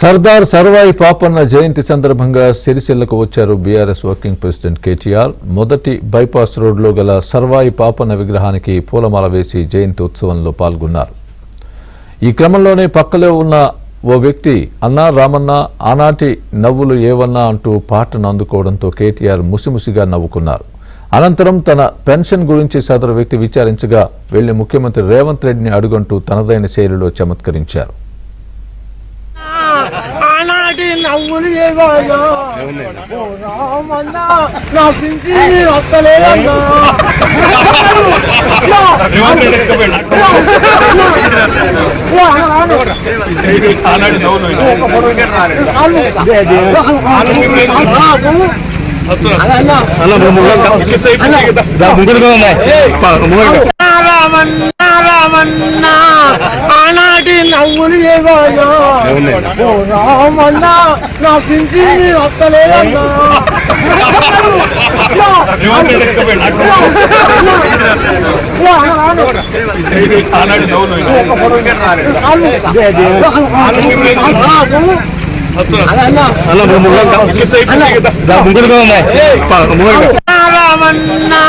సర్దార్ సర్వాయి పాపన్న జయంతి సందర్భంగా సిరిసిల్లకు వచ్చారు BRS working president KTR. మొదటి బైపాస్ రోడ్లో గల సర్వాయి పాపన్న విగ్రహానికి పూలమాల వేసి జయంతి ఉత్సవంలో పాల్గొన్నారు. ఈ క్రమంలోనే పక్కలో ఉన్న ఓ వ్యక్తి అన్నా రామన్న ఆనాటి నవ్వులు ఏవన్నా అంటూ పాటను అందుకోవడంతో కేటీఆర్ ముసిముసిగా నవ్వుకున్నారు. అనంతరం తన పెన్షన్ గురించి సదరు వ్యక్తి విచారించగా వెళ్లి ముఖ్యమంత్రి రేవంత్ రెడ్డిని అడుగంటూ తనదైన శైలిలో చమత్కరించారు. నవ్వులు ఏవాయో నా పింఛి వస్తలేదన్నా రామన్నా ఆనాటి నవ్వులు ఏవాయో రామన్నా నా పింఛి వస్తలేదన్నా రామన్నా